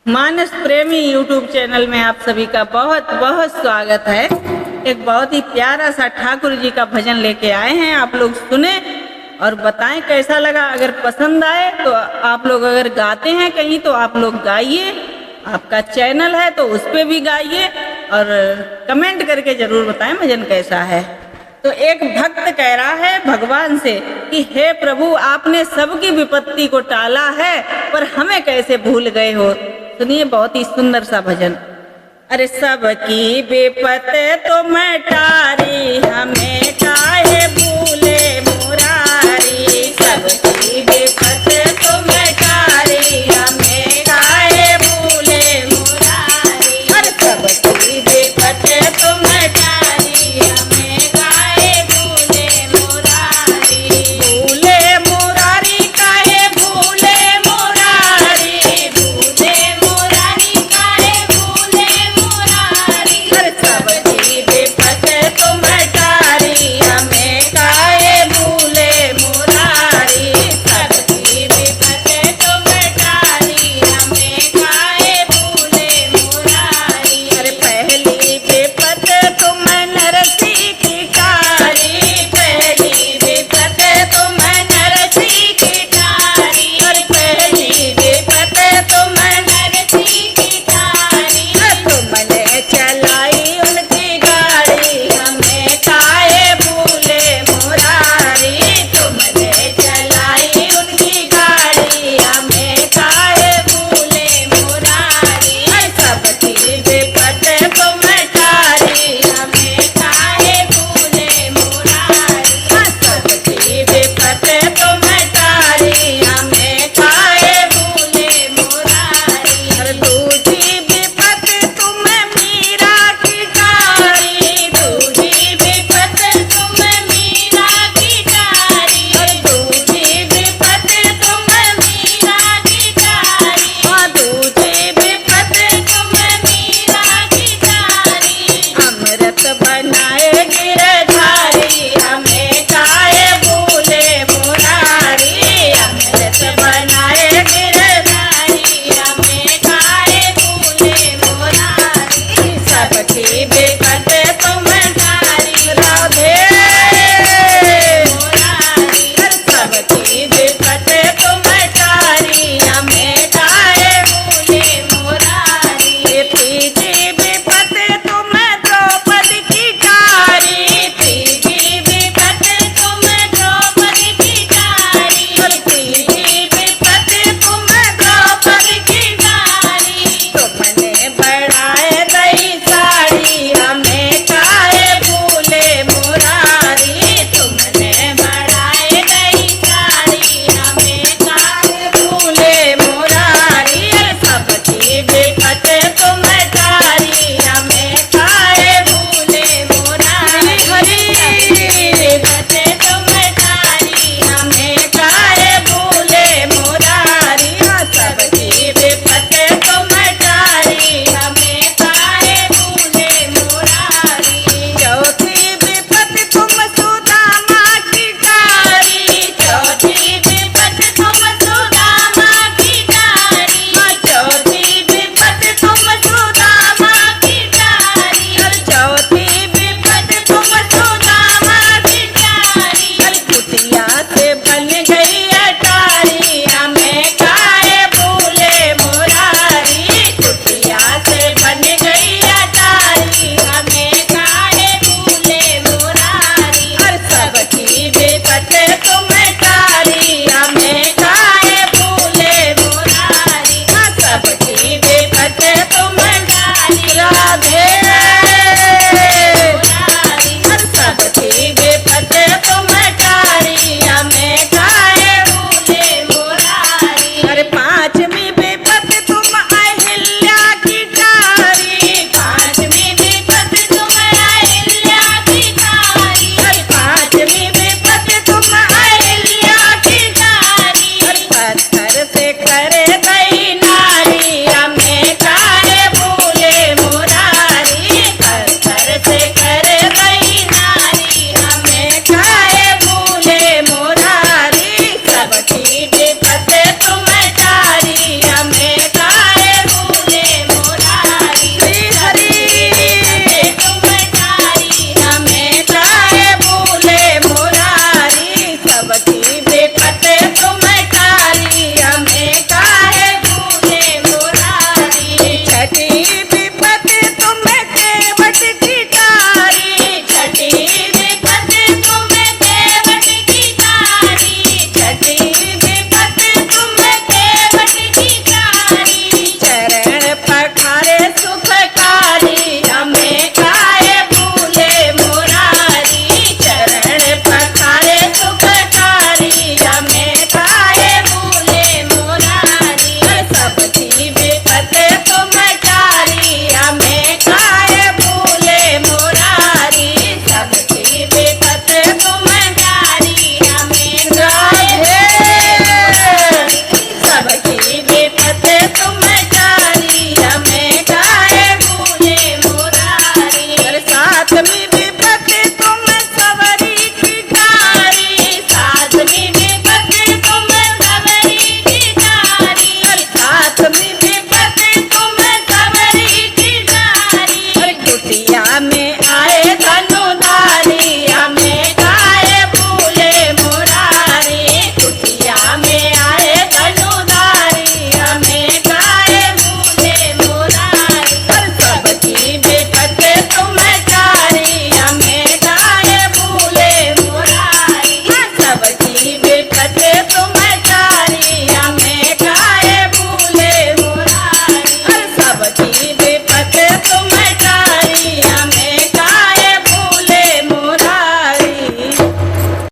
मानस प्रेमी YouTube channel में आप सभी का बहुत बहुत स्वागत है। एक बहुत ही प्यारा सा ठाकुर जी का भजन लेके आए हैं, आप लोग सुने और बताएं कैसा लगा। अगर पसंद आए तो आप लोग अगर गाते हैं कहीं तो आप लोग गाइए, आपका चैनल है तो उस पर भी गाइए और कमेंट करके जरूर बताएं भजन कैसा है। तो एक भक्त कह रहा है भगवान से कि हे प्रभु, आपने सबकी विपत्ति को टाला है पर हमें कैसे भूल गए हो। सुनिए बहुत ही सुंदर सा भजन। अरे सबकी विपत्ति तो मैं टारी, हमें काहे